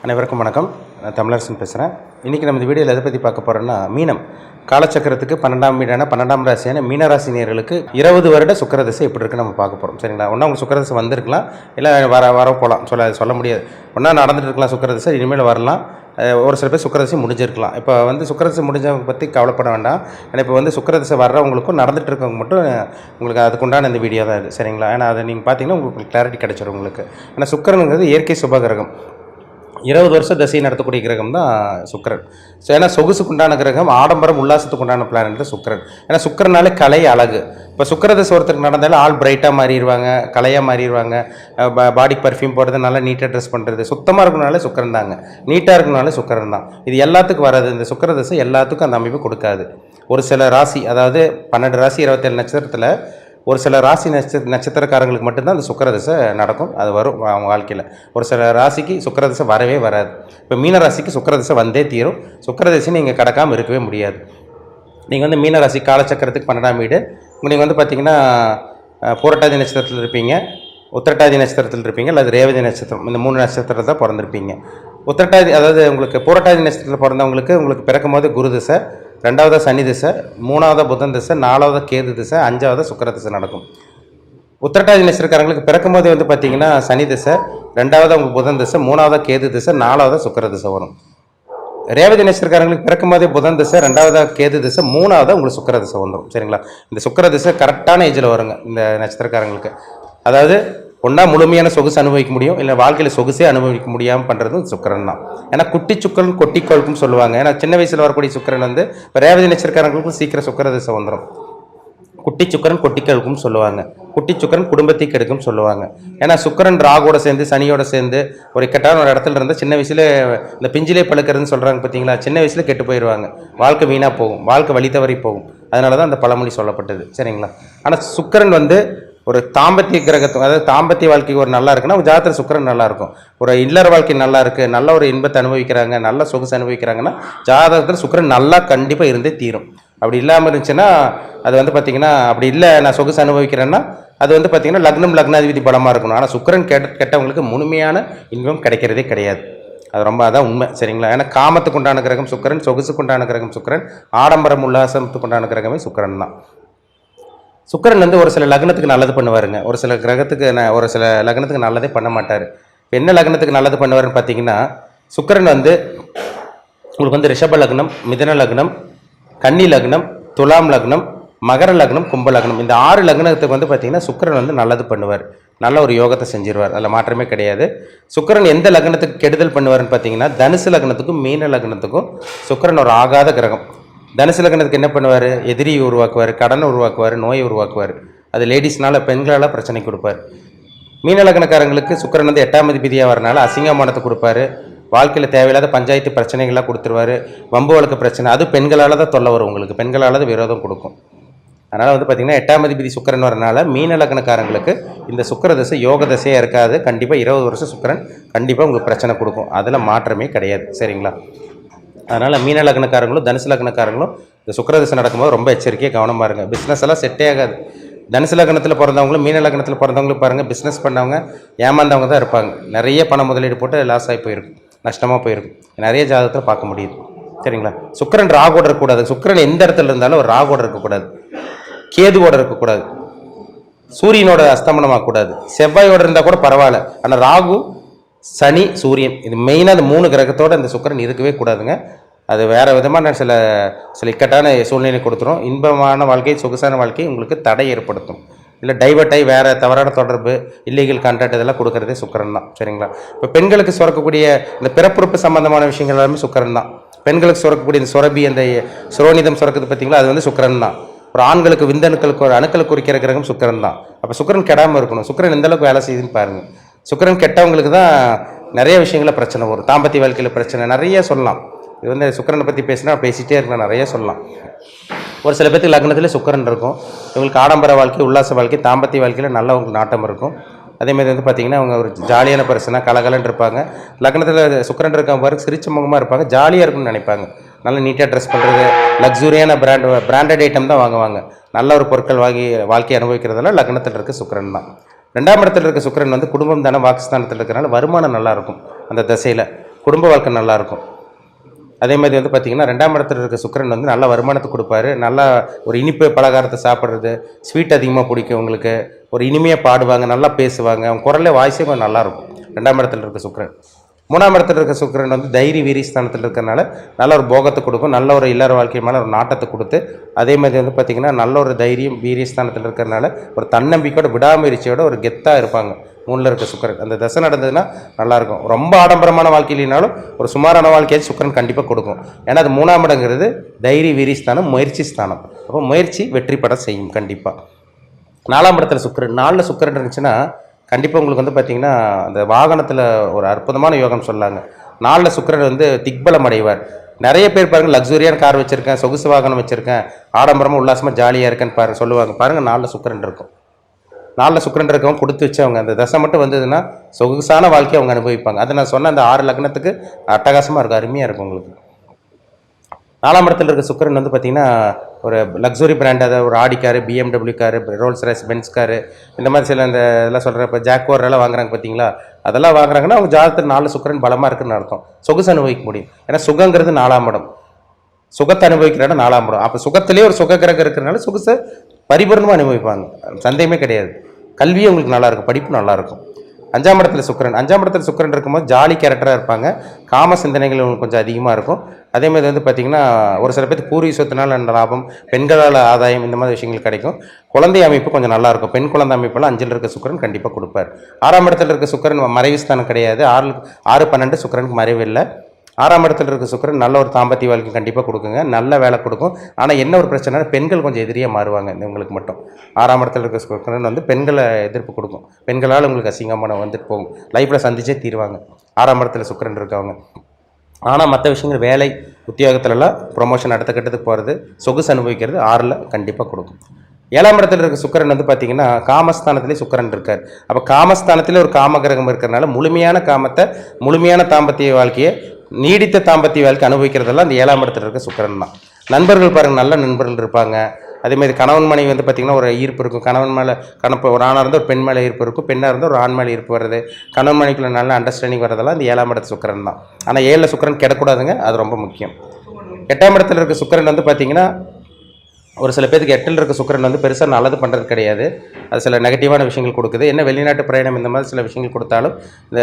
அனைவருக்கும் வணக்கம். நான் தமிழரசன் பேசுகிறேன். இன்றைக்கி நம்ம இந்த வீடியோவில் எதை பற்றி பார்க்க போகிறோன்னா, மீனம் காலச்சக்கரத்துக்கு 12ஆம் வீடான 12ஆம் ராசியான மீனராசி நேயர்களுக்கு 20 வருட சுக்கிரதசை எப்படி இருக்குன்னு நம்ம பார்க்க போகிறோம். சரிங்களா? ஒன்றா உங்களுக்கு சுக்கிரதசை வந்திருக்கலாம், இல்லை வர போகலாம். சொல்ல முடியாது. ஒன்றா நடந்துட்டு இருக்கலாம் சுக்கிரதசை, இனிமேல் வரலாம். ஒரு சில பேர் சுக்கிரதசை முடிஞ்சிருக்கலாம். இப்போ சுக்கிரதசை முடிஞ்சவங்க பற்றி கவலைப்பட வேண்டாம். ஏன்னா இப்போ சுக்கிரதசை வர்றவங்களுக்கும் நடந்துகிட்டு இருக்கவங்க மட்டும் உங்களுக்கு அதுக்குண்டான இந்த வீடியோ தான் இது. சரிங்களா? ஏன்னா அதை நீங்கள் பார்த்தீங்கன்னா உங்களுக்கு கிளாரிட்டி கிடைச்சிடும் உங்களுக்கு. ஏன்னா சுக்கிரனுங்கிறது இயற்கை சுபகிரகம். 20 வருஷ தசையை நடத்தக்கூடிய கிரகம் தான் சுக்கிரன். ஸோ ஏன்னா சொகுசுக்குண்டான கிரகம், ஆடம்பரம் உல்லாசத்துக்கு உண்டான பிளானட் தான் சுக்கிரன். ஏன்னா சுக்கிரனாலே கலை, அழகு. இப்போ சுக்கிரதசை ஒருத்தருக்கு நடந்தாலும் ஆள் பிரைட்டாக மாறிடுவாங்க, கலையாக மாறிடுவாங்க. பாடி பர்ஃப்யூம் போடுறது, நல்லா நீட்டாக ட்ரெஸ் பண்ணுறது, சுத்தமாக இருக்கணுனாலே சுக்கிரன் தாங்க. நீட்டாக இருக்கணுனாலே சுக்கிரன் தான். இது எல்லாத்துக்கும் வராது. இந்த சுக்கிரதசை எல்லாத்துக்கும் அந்த அமைப்பு கொடுக்காது. ஒரு சில ராசி, அதாவது 12 ராசி 27 நட்சத்திரத்தில் ஒரு சில ராசி நட்சத்திரக்காரங்களுக்கு மட்டும்தான் அந்த சுக்கிரதசை நடக்கும். அது வரும் அவங்க வாழ்க்கையில். ஒரு சில ராசிக்கு சுக்கிரதசை வரவே வராது. இப்போ மீனராசிக்கு சுக்கிரதசை வந்தே தீரும். சுக்கிரதசை நீங்கள் கடக்காமல் இருக்கவே முடியாது. நீங்கள் மீனராசி காலச்சக்கரத்துக்கு 12ஆம் வீடு. நீங்கள் பார்த்தீங்கன்னா பூரட்டாதி நட்சத்திரத்தில் இருப்பீங்க, உத்திரட்டாதி நட்சத்திரத்தில் இருப்பீங்க, அல்லது ரேவதி நட்சத்திரம். இந்த 3 நட்சத்திரத்தில் தான் பிறந்திருப்பீங்க. உத்திரட்டாதி, அதாவது உங்களுக்கு பூரட்டாதி நட்சத்திரத்தில் பிறந்தவங்களுக்கு பிறக்கும் போது குரு திசை, 2வது சனி திசை, 3வது புதன் திசை, 4வது கேது திசை, 5வது சுக்கிர திசை நடக்கும். உத்திரட்டாதி நட்சத்திரக்காரங்களுக்கு பிறக்கும் போது பார்த்தீங்கன்னா சனி திசை, 2வது உங்களுக்கு புதன் திசை, 3வது கேது திசை, 4வது சுக்கிர திசை வரும். ரேவதி நட்சத்திரக்காரங்களுக்கு பிறக்கும் போதே புதன் திசை, 2வது கேது திசை, 3வது உங்களுக்கு சுக்கிர திசை வந்துடும். சரிங்களா? இந்த சுக்கிர திசை கரெக்டான ஏஜில் வருங்க இந்த நட்சத்திரக்காரங்களுக்கு. அதாவது ஒன்றா முழுமையான சொகுசு அனுபவிக்க முடியும், இல்லை வாழ்க்கையில் சொகுசே அனுபவிக்க முடியாமல் பண்ணுறதும் சுக்கிரன் தான். ஏன்னா குட்டி சுக்கரன் கொட்டி கொழுக்கும் சொல்லுவாங்க. ஏன்னா சின்ன வயசில் வரக்கூடிய சுக்கிரன் இப்போ ரேவதி நட்சத்திரக்காரங்களுக்கும் சீக்கிரம் சுக்கிர திசை வந்துடும். குட்டி சுக்கரன் கொட்டி கெடுக்கும் சொல்லுவாங்க. குட்டி சுக்கரன் குடும்பத்தை கெடுக்கும் சொல்லுவாங்க. ஏன்னா சுக்கிரன் ராகோட சேர்ந்து சனியோட சேர்ந்து ஒரு இக்கட்டான ஒரு இடத்துல இருந்தால் சின்ன வயசுல இந்த பிஞ்சிலே பழுக்கிறதுன்னு சொல்கிறாங்க பார்த்தீங்களா? சின்ன வயசில் கெட்டு போயிடுவாங்க. வாழ்க்கை வீணாக போகும், வாழ்க்கை வழி தவறி போகும். அதனால தான் அந்த பழமொழி சொல்லப்பட்டது. சரிங்களா? ஆனால் சுக்கிரன் ஒரு தாம்பத்திய கிரகத்துக்கு, அதாவது தாம்பத்திய வாழ்க்கைக்கு ஒரு நல்லா இருக்குன்னா ஜாதகத்தில் சுக்கிரன் நல்லா இருக்கும். ஒரு இல்லற வாழ்க்கை நல்லா இருக்குது, நல்ல ஒரு இன்பத்தை அனுபவிக்கிறாங்க, நல்ல சொகுசு அனுபவிக்கிறாங்கன்னா ஜாதகத்தில் சுக்கிரன் நல்லா கண்டிப்பாக இருந்தே தீரும். அப்படி இல்லாமல் இருந்துச்சுன்னா அது பார்த்தீங்கன்னா, அப்படி இல்லை நான் சொகுசு அனுபவிக்கிறேன்னா அது பார்த்தீங்கன்னா லக்னாதிபதி பலமாக இருக்கணும். ஆனால் சுக்கிரன் கெட்டவங்களுக்கு முழுமையான இன்பம் கிடைக்கிறதே கிடையாது. அதான் உண்மை. சரிங்களா? ஏன்னா காமத்துக்கு உண்டான கிரகம் சுக்கிரன், சொகுசுக்கு உண்டான கிரகம் சுக்கிரன், ஆடம்பரம் உல்லாசத்துக்கு உண்டான கிரகமே சுக்கிரன் தான். சுக்கிரன் ஒரு சில லக்னத்துக்கு நல்லது பண்ணுவாருங்க, ஒரு சில லக்னத்துக்கு நல்லதே பண்ண மாட்டார். என்ன லக்னத்துக்கு நல்லது பண்ணுவாருன்னு பார்த்தீங்கன்னா, சுக்கிரன் உங்களுக்கு ரிஷப லக்னம், மிதன லக்னம், கன்னி லக்னம், துலாம் லக்னம், மகர லக்னம், கும்ப லக்னம், இந்த 6 லக்னத்துக்கு பார்த்தீங்கன்னா சுக்கிரன் நல்லது பண்ணுவார். நல்ல ஒரு யோகத்தை செஞ்சிருவார். அதில் மாற்றமே கிடையாது. சுக்கிரன் எந்த லக்னத்துக்கு கெடுதல் பண்ணுவார்னு பார்த்தீங்கன்னா, தனுசு லக்னத்துக்கும் மீன லக்னத்துக்கும் சுக்கிரன் ஒரு ஆகாத கிரகம். தனுசு லக்னத்துக்கு என்ன பண்ணுவார்? எதிரியை உருவாக்குவார், கடனை உருவாக்குவார், நோயை உருவாக்குவார். அது லேடிஸ்னால, பெண்களால் பிரச்சனை கொடுப்பார். மீன லக்னக்காரங்களுக்கு சுக்கிரன் 8ஆம் அதிபதியாக வரனால அசிங்கமானத்தை கொடுப்பாரு. வாழ்க்கையில் தேவையில்லாத பஞ்சாயத்து பிரச்சனைகள்லாம் கொடுத்துருவார். வம்பு வழக்கு பிரச்சனை, அது பெண்களால் தான் தொல்லை வரும். உங்களுக்கு பெண்களால் தான் விரோதம் கொடுக்கும். அதனால் பார்த்தீங்கன்னா 8ஆம் அதிபதி சுக்கிரன் வரனால மீன லக்னக்காரங்களுக்கு இந்த சுக்கிர தசை யோக தசையாக இருக்காது. கண்டிப்பாக 20 வருஷம் சுக்கிரன் கண்டிப்பாக உங்களுக்கு பிரச்சனை கொடுக்கும். அதில் மாற்றமே கிடையாது. சரிங்களா? அதனால் மீன லக்னக்காரங்களும் தனுசு லக்னக்காரங்களும் இந்த சுக்கிரதசை நடக்கும்போது ரொம்ப எச்சரிக்கையாக கவனமாக இருங்க. பிஸ்னஸ் எல்லாம் செட்டே ஆகாது. தனுசு லக்னத்தில் பிறந்தவங்களும் மீன லக்னத்தில் பிறந்தவங்களும் பாருங்கள், பிஸ்னஸ் பண்ணவங்க ஏமாந்தவங்க தான் இருப்பாங்க. நிறைய பணம் முதலீடு போட்டு லாஸ் ஆகி போயிருக்கும், நஷ்டமாக போயிருக்கும். நிறைய ஜாதகத்தில் பார்க்க முடியுது. சரிங்களா? சுக்கிரன் ராகோட இருக்கக்கூடாது. சுக்கிரன் எந்த இடத்துல இருந்தாலும் ஒரு ராகோட இருக்கக்கூடாது, கேதுவோட இருக்கக்கூடாது, சூரியனோட அஸ்தமனமாகக்கூடாது, செவ்வாயோட இருந்தால் கூட பரவாயில்ல. ஆனால் ராகு, சனி, சூரியன், இது மெயினாக அந்த 3 கிரகத்தோடு இந்த சுக்கிரன் இருக்கவே கூடாதுங்க. அது வேறு விதமான சில இக்கட்டான சூழ்நிலை கொடுத்துரும். இன்பமான வாழ்க்கை, சொகுசான வாழ்க்கை உங்களுக்கு தடை ஏற்படுத்தும். இல்லை டைவர்ட் ஆகி வேறு தவறான தொடர்பு, இல்லீகல் கான்ட்ராக்ட் இதெல்லாம் கொடுக்குறதே சுக்கிரன் தான். சரிங்களா? இப்போ பெண்களுக்கு சுரக்கக்கூடிய இந்த பிறப்புறுப்பு சம்பந்தமான விஷயங்கள் எல்லாமே சுக்கிரன் தான். பெண்களுக்கு சுரக்கக்கூடிய இந்த சுரபி, அந்த சுரோனிதம் சுரக்குது பார்த்தீங்களா, அது சுக்கிரன் தான். ஒரு ஆண்களுக்கு விந்தணுக்களுக்கு ஒரு அணுக்களுக்கு குறிக்கிற கிரகம் சுக்கிரன் தான். அப்போ சுக்கிரன் கெடாமல் இருக்கணும். சுக்கிரன் எந்த அளவுக்கு வேலை செய்யுதுன்னு பாருங்கள். சுக்கிரன் கெட்டவங்களுக்கு தான் நிறைய விஷயங்களில் பிரச்சனை வரும். தாம்பத்திய வாழ்க்கையில் பிரச்சனை நிறைய சொல்லலாம். இது சுக்கிரனை பற்றி பேசினா பேசிகிட்டே இருக்கலாம், நிறைய சொல்லலாம். ஒரு சில பேருக்கு லக்னத்தில் சுக்கிரன் இருக்கும். இவங்களுக்கு ஆடம்பர வாழ்க்கை, உல்லாச வாழ்க்கை, தாம்பத்திய வாழ்க்கையில் நல்ல உங்களுக்கு நாட்டம் இருக்கும். அதேமாதிரி பார்த்தீங்கன்னா அவங்க ஒரு ஜாலியான பர்சனாக கலகலன்னு இருப்பாங்க. லக்னத்தில் சுக்கிரன் இருக்கவங்க பாருங்க சிரிச்ச முகமாக இருப்பாங்க, ஜாலியாக இருக்குன்னு நினைப்பாங்க. நல்லா நீட்டாக ட்ரெஸ் பண்ணுறது, லக்ஸுரியான பிராண்டட் ஐட்டம் தான் வாங்குவாங்க. நல்ல ஒரு பொருட்கள் வாங்கி வாழ்க்கையை அனுபவிக்கிறதுல லக்னத்தில் இருக்க சுக்கிரன் தான். 2ஆம் இடத்துல இருக்க சுக்கிரன் குடும்பம் தானே வாக்குஸ்தானத்தில் இருக்கிறனால வருமானம் நல்லாயிருக்கும் அந்த தசையில். குடும்ப வாழ்க்கை நல்லாயிருக்கும். அதே மாதிரி வந்து பார்த்திங்கன்னா 2ஆம் இடத்துல இருக்க சுக்கிரன் வந்து நல்ல வருமானத்தை கொடுப்பாரு. நல்லா ஒரு இனிப்பு பலகாரத்தை சாப்பிட்றது, ஸ்வீட் அதிகமாக பிடிக்கும் உங்களுக்கு. ஒரு இனிமையாக பாடுவாங்க, நல்லா பேசுவாங்க, அவங்க குரல்ல வாய்ஸே கொஞ்சம் நல்லாயிருக்கும் 2ஆம் இடத்துல இருக்க சுக்கிரன். 3ஆம் இடத்துல இருக்க சுக்கிரன் வந்து தைரிய வீரியஸ்தானத்தில் இருக்கிறனால நல்ல ஒரு போகத்தை கொடுக்கும், நல்ல ஒரு இல்லற வாழ்க்கை மேலே ஒரு நாட்டத்தை கொடுத்து, அதே மாதிரி வந்து பார்த்திங்கன்னா நல்ல ஒரு தைரியம் வீரியஸ்தானத்தில் இருக்கிறனால ஒரு தன்னம்பிக்கையோட விடாமுயற்சியோட ஒரு கெத்தாக இருப்பாங்க. 3ல் இருக்க சுக்கிரன் அந்த தசை நடந்ததுன்னா நல்லாயிருக்கும். ரொம்ப ஆடம்பரமான வாழ்க்கை இல்லைனாலும் ஒரு சுமாரான வாழ்க்கையை சுக்கிரன் கண்டிப்பாக கொடுக்கும். ஏன்னா அது 3ஆம் இடங்கிறது தைரிய வீரியஸ்தானம், முயற்சி ஸ்தானம். அப்போ முயற்சி வெற்றி பெற செய்யும் கண்டிப்பாக. 4ஆம் இடத்துல சுக்கிரன், 4ல் சுக்கிரன் இருந்துச்சுன்னா கண்டிப்பாக உங்களுக்கு வந்து பார்த்திங்கன்னா அந்த வாகனத்தில் ஒரு அற்புதமான யோகம் சொல்லாங்க. 4ல் சுக்கிரன் வந்து திக்பலம் அடைவார். நிறைய பேர் பாருங்கள் லக்ஸுரியான கார் வச்சுருக்கேன், சொகுசு வாகனம் வச்சுருக்கேன், ஆடம்பரமாக உல்லாசமாக ஜாலியாக இருக்கேன்னு சொல்லுவாங்க. பாருங்கள் 4ல் சுக்கிரன் இருக்கும். 4ல் சுக்கிரன் இருக்கவங்க கொடுத்து வச்சவங்க அந்த தசை மட்டும் வந்ததுன்னா சொகுசான வாழ்க்கையை அவங்க அனுபவிப்பாங்க. அதை நான் சொன்ன அந்த 6 லக்னத்துக்கு அட்டகாசமாக இருக்கும், அருமையாக இருக்கும் உங்களுக்கு. 4ஆம் இடத்துல இருக்க சுக்கிரன் வந்து பார்த்திங்கன்னா ஒரு லக்ஸுரி பிராண்ட், அதாவது ஒரு Audi car, BMW car, Rolls Royce, Benz car, இந்த மாதிரி சில இந்த இதெல்லாம் சொல்கிற இப்போ ஜாக்வார் எல்லாம் வாங்குறாங்க பார்த்தீங்களா, அதெல்லாம் வாங்குறாங்கன்னா அவங்க ஜாதகத்தில் 4 சுக்கிரன் பலமாக இருக்குன்னு அர்த்தம். சொகுசு அனுபவிக்க முடியும். ஏன்னா சுகங்கிறது 4ஆம் இடம், சுகத்தை அனுபவிக்கிற இடம் 4ஆம் இடம். அப்போ சுகத்திலே ஒரு சுக கிரகம் இருக்கிறனால சுகத்தை பரிபூர்ணமாக அனுபவிப்பாங்க, சந்தேகமே கிடையாது. கல்வியும் உங்களுக்கு நல்லாயிருக்கும், படிப்பு நல்லாயிருக்கும். 5ஆம் இடத்துல சுக்கிரன், 5ஆம் இடத்துல சுக்கிரன் இருக்கும்போது ஜாலி கேரக்டராக இருப்பாங்க, காம சிந்தனைகள் உங்களுக்கு கொஞ்சம் அதிகமாக இருக்கும். அதேமாதிரி வந்து பார்த்திங்கன்னா ஒரு சில பேருக்கு பூர்வீக சொத்துனால லாபம், பெண்களால் ஆதாயம், இந்த மாதிரி விஷயங்கள் கிடைக்கும். குழந்தை அமைப்பு கொஞ்சம் நல்லாயிருக்கும். பெண் குழந்தை அமைப்பெல்லாம் 5ல் இருக்க சுக்கிரன் கண்டிப்பாக கொடுப்பார். 6ஆம் இடத்துல இருக்க சுக்கிரன் மறைவு ஸ்தானம் கிடையாது. 6 12 சுக்கிரனுக்கு மறைவு இல்லை. 6ஆம் இடத்துல இருக்க சுக்கிரன் நல்ல ஒரு தாம்பத்திய வாழ்க்கை கண்டிப்பாக கொடுக்குங்க, நல்ல வேலை கொடுக்கும். ஆனால் என்ன ஒரு பிரச்சனைனா பெண்கள் கொஞ்சம் எதிரியாக மாறுவாங்க உங்களுக்கு மட்டும். 6ஆம் இடத்துல இருக்க சுக்கிரன் வந்து பெண்களை எதிர்ப்பு கொடுக்கும், பெண்களால் உங்களுக்கு அசிங்கமான வந்துட்டு போகும், லைஃப்பில் சந்திச்சே தீருவாங்க 6ஆம் இடத்துல சுக்கிரன் இருக்கவங்க. ஆனால் மற்ற விஷயங்கள் வேலை உத்தியோகத்துலலாம் ப்ரொமோஷன் அடுத்த கட்டத்துக்கு போகிறது, சொகுசு அனுபவிக்கிறது 6ல் கண்டிப்பாக கொடுக்கும். 7ஆம் இடத்துல இருக்க சுக்கிரன் வந்து பார்த்திங்கன்னா காமஸ்தானத்திலே சுக்கிரன் இருக்கார். அப்போ காமஸ்தானத்திலே ஒரு காமகிரகம் இருக்கிறனால முழுமையான காமத்தை, முழுமையான தாம்பத்திய வாழ்க்கையை, நீடித்த தாம்பத்திய வாழ்க்கை அனுபவிக்கிறதெல்லாம் அந்த 7ஆம் இடத்துல இருக்க சுக்கிரன் தான். நண்பர்கள் பாருங்கள், நல்ல நண்பர்கள் இருப்பாங்க. அதேமாதிரி கணவன் மனைவி வந்து பார்த்திங்கன்னா ஒரு ஈர்ப்பு இருக்கும். கணவன் மேலே ஒரு ஆணாக இருந்தால் ஒரு பெண் மேலே ஈர்ப்பு இருக்கும், பெண்ணாக இருந்தால் ஒரு ஆண் மேலே ஈர்ப்பு வருது, கணவன் மனைவிக்குள்ள நல்ல அண்டர்ஸ்டாண்டிங் வரதெல்லாம் இந்த 7ஆம் இடத்து சுக்கிரன் தான். ஆனால் 7ல் சுக்கிரன் கிடக்கூடாதுங்க, அது ரொம்ப முக்கியம். 8ஆம் இடத்துல இருக்க சுக்கிரன் வந்து பார்த்திங்கன்னா ஒரு சில பேருக்கு 8ல் இருக்க சுக்கிரன் வந்து பெருசாக நல்லது பண்ணுறது கிடையாது, அது சில நெகட்டிவான விஷயங்கள் கொடுக்குது. என்ன வெளிநாட்டு பிரயாணம் இந்த மாதிரி சில விஷயங்கள் கொடுத்தாலும் இந்த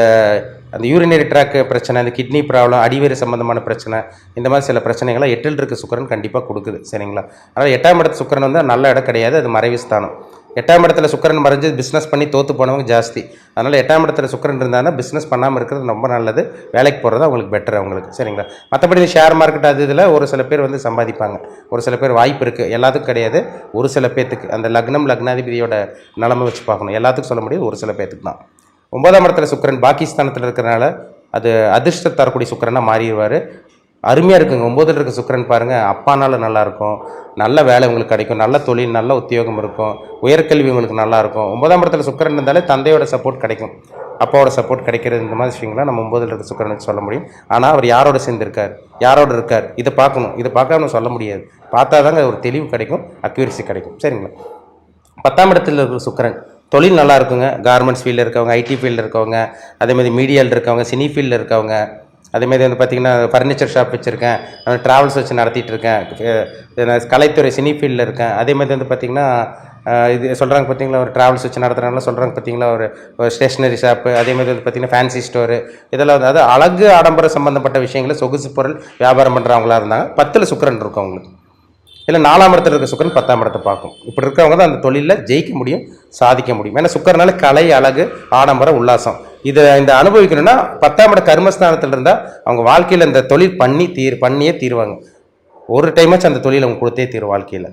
அந்த யூரினரி ட்ராக் பிரச்சனை, இந்த கிட்னி ப்ராப்ளம், அடிவேறு சம்மந்தமான பிரச்சனை, இந்த மாதிரி சில பிரச்சனைகளை 8ல் இருக்க சுக்கிரன் கண்டிப்பாக கொடுக்குது. சரிங்களா? அதனால் 8ஆம் இடத்து சுக்கிரன் வந்து நல்ல இடம் கிடையாது, அது மறைவு ஸ்தானம். 8ஆம் இடத்துல சுக்கிரன் மறைஞ்சு பிஸ்னஸ் பண்ணி தோற்று போனவங்க ஜாஸ்தி. அதனால் 8ஆம் இடத்துல சுக்கிரன் இருந்தாங்கன்னா பிஸ்னஸ் பண்ணாமல் இருக்கிறது ரொம்ப நல்லது, வேலைக்கு போகிறது அவங்களுக்கு பெட்டர் அவங்களுக்கு. சரிங்களா? மற்றபடி ஷேர் மார்க்கெட் அது இதில் ஒரு சில பேர் வந்து சம்பாதிப்பாங்க, ஒரு சில பேர் வாய்ப்பு இருக்குது, எல்லாத்துக்கும் கிடையாது. ஒரு சில பேர்த்துக்கு அந்த லக்னம் லக்னாதிபதியோட நிலைமை வச்சு பார்க்கணும், எல்லாத்துக்கும் சொல்ல முடியாது, ஒரு சில பேர்த்துக்கு தான். 9ஆம் இடத்துல சுக்கிரன் பாகிஸ்தானத்தில் இருக்கிறனால அது அதிர்ஷ்டம் தரக்கூடிய சுக்கிரனாக மாறிடுவார். அருமையாக இருக்குங்க. 9ல் இருக்க சுக்கிரன் பாருங்கள், அப்பானால நல்லாயிருக்கும், நல்ல வேலை உங்களுக்கு கிடைக்கும், நல்ல தொழில், நல்ல உத்தியோகம் இருக்கும், உயர்கல்வி உங்களுக்கு நல்லாயிருக்கும். 9ஆம் இடத்துல சுக்கிரன் இருந்தாலே தந்தையோட சப்போர்ட் கிடைக்கும், அப்பாவோட சப்போர்ட் கிடைக்கிறது. இந்த மாதிரி விஷயங்கள்லாம் நம்ம 9ல் இருக்க சுக்கிரனுக்கு சொல்ல முடியும். ஆனால் அவர் யாரோட சேர்ந்துருக்கார், யாரோட இருக்கார், இதை பார்க்கணும். இதை பார்க்காம சொல்ல முடியாது, பார்த்தா தாங்க ஒரு தெளிவு கிடைக்கும், அக்யூரசி கிடைக்கும். சரிங்களா? 10ஆம் இடத்துல இருக்கிற சுக்கிரன் தொழில் நல்லா இருக்குங்க. கார்மெண்ட்ஸ் ஃபீல்டில் இருக்கவங்க, ஐடி ஃபீல்டில் இருக்கவங்க, அதேமாதிரி மீடியாவில் இருக்கவங்க, சினி ஃபீல்டில் இருக்கவங்க, அதேமாதிரி வந்து பார்த்திங்கன்னா ஃபர்னிச்சர் ஷாப் வச்சுருக்கேன், ட்ராவல்ஸ் வச்சு நடத்திட்டு இருக்கேன், கலைத்துறை சினி ஃபீல்டில் இருக்கேன். அதேமாதிரி வந்து பார்த்திங்கன்னா இது சொல்கிறாங்க பார்த்தீங்களா, ஒரு ட்ராவல்ஸ் வச்சு நடத்துகிறாங்களா சொல்கிறாங்க பார்த்தீங்களா, ஒரு ஸ்டேஷ்னரி ஷாப்பு, அதேமாதிரி வந்து பார்த்திங்கன்னா ஃபேன்சி ஸ்டோரு, இதெல்லாம் வந்து அது அழகு ஆடம்பரம் சம்மந்தப்பட்ட விஷயங்களை சொகுசு பொருள் வியாபாரம் பண்ணுறவங்களா இருந்தாங்க. 10ல் சுக்கிரன் இருக்கும் அவங்களுக்கு. இல்லை 4ஆம் இடத்துல இருக்க சுக்கிரன் 10ஆம் இடத்தை பார்க்கும். இப்படி இருக்கிறவங்க தான் அந்த தொழிலில் ஜெயிக்க முடியும், சாதிக்க முடியும். ஏன்னா சுக்கிரனால கலை, அழகு, ஆடம்பரம், உல்லாசம் இதை இந்த அனுபவிக்கணும்னா 10ஆம் இட கர்மஸ்தானத்தில் இருந்தால் அவங்க வாழ்க்கையில் இந்த தொழில் பண்ணியே தீருவாங்க. ஒரு டைமாச்சும் அந்த தொழில் அவங்க கொடுத்தே தீரும் வாழ்க்கையில்.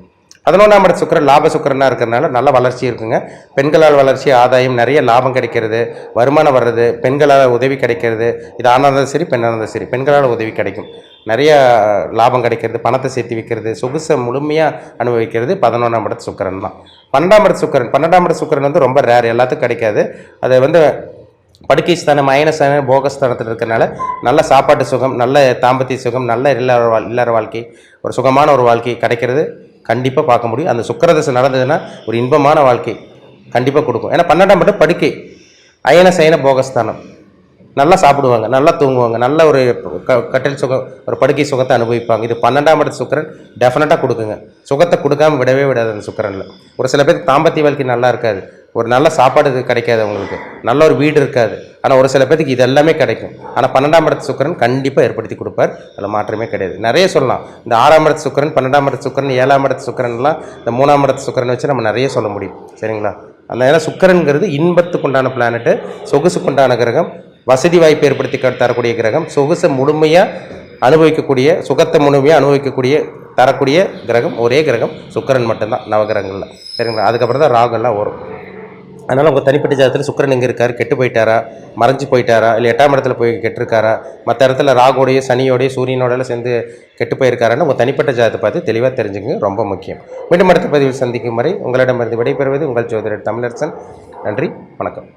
11ஆம் இட சுக்கிரன் லாப சுக்கிரனாக இருக்கிறதுனால நல்ல வளர்ச்சி இருக்குங்க. பெண்களால் வளர்ச்சி, ஆதாயம், நிறைய லாபம் கிடைக்கிறது, வருமானம் வர்றது, பெண்களால் உதவி கிடைக்கிறது. இது ஆணாக இருந்தாலும் சரி, பெண்ணாக இருந்தாலும் சரி, பெண்களால் உதவி கிடைக்கும், நிறைய லாபம் கிடைக்கிறது, பணத்தை சேர்த்து வைக்கிறது, சொகுசை முழுமையாக அனுபவிக்கிறது 11ஆம் இடத்து சுக்கிரன் தான். 12ஆம் இட சுக்கிரன் வந்து ரொம்ப ரேர், எல்லாத்துக்கும் கிடைக்காது. அதை வந்து படுக்கை ஸ்தானம், அயனஸ்தானம், போகஸ்தானத்தில் இருக்கிறனால நல்ல சாப்பாட்டு சுகம், நல்ல தாம்பத்திய சுகம், நல்ல இல்லற வாழ்க்கை, ஒரு சுகமான ஒரு வாழ்க்கை கிடைக்கிறது கண்டிப்பாக பார்க்க முடியும். அந்த சுக்கிரதசை நடந்ததுன்னா ஒரு இன்பமான வாழ்க்கை கண்டிப்பாக கொடுக்கும். ஏன்னா 12ஆம் இடம் படுக்கை, அயன சயன போகஸ்தானம், நல்லா சாப்பிடுவாங்க, நல்லா தூங்குவாங்க, நல்ல ஒரு கட்டில் சுகம், ஒரு படுக்கை சுகத்தை அனுபவிப்பாங்க. இது 12ஆம் இடத்து சுக்கிரன் டெஃபினட்டாக கொடுக்குங்க. சுகத்தை கொடுக்காம விடவே விடாது அந்த சுக்கிரனில். ஒரு சில பேருக்கு தாம்பத்திய வாழ்க்கை நல்லா இருக்காது, ஒரு நல்ல சாப்பாடு கிடைக்காது அவங்களுக்கு, நல்ல ஒரு வீடு இருக்காது. ஆனால் ஒரு சில பேருக்கு இது எல்லாமே கிடைக்கும். ஆனால் 12ஆம் இடத்து சுக்கிரன் கண்டிப்பாக ஏற்படுத்தி கொடுப்பார், அதில் மாற்றமே கிடையாது. நிறைய சொல்லலாம். இந்த 6ஆம் இடத்து சுக்கிரன், 12ஆம் இடத்து சுக்கிரன், 7ஆம் இடத்து சுக்கிரன்லாம் இந்த 3ஆம் இடத்து சுக்கிரன் வச்சு நம்ம நிறைய சொல்ல முடியும். சரிங்களா? அதனால சுக்கிரன்கிறது இன்பத்துக்குண்டான பிளானட்டு, சொகுசுக்குண்டான கிரகம், வசதி வாய்ப்பு ஏற்படுத்தி தரக்கூடிய கிரகம், சொகுசை முழுமையாக அனுபவிக்கக்கூடிய, சுகத்தை முழுமையாக அனுபவிக்கக்கூடிய தரக்கூடிய கிரகம் ஒரே கிரகம் சுக்கிரன் மட்டும்தான் நவகிரகங்களில். சரிங்களா? அதுக்கப்புறம் தான் ராகுலாம் வரும். அதனால் உங்கள் தனிப்பட்ட ஜாதகத்தில் சுக்கிரன் எங்கே இருக்கார், கெட்டு போயிட்டாரா, மறைஞ்சு போயிட்டாரா, இல்லை 8ஆம் இடத்துல போய் கெட்டிருக்காரா, மற்ற இடத்துல ராகுடைய சனியோடைய சூரியனோடலாம் சேர்ந்து கெட்டு போயிருக்காரான்னு உங்கள் தனிப்பட்ட ஜாதகத்தை பார்த்து தெளிவாக தெரிஞ்சுங்க, ரொம்ப முக்கியம். மீண்டும் அடுத்த பதிவில் சந்திக்கும் வரை உங்களிடமிருந்து விடைபெறுவது உங்கள் ஜோதிடர் தமிழரசன். நன்றி, வணக்கம்.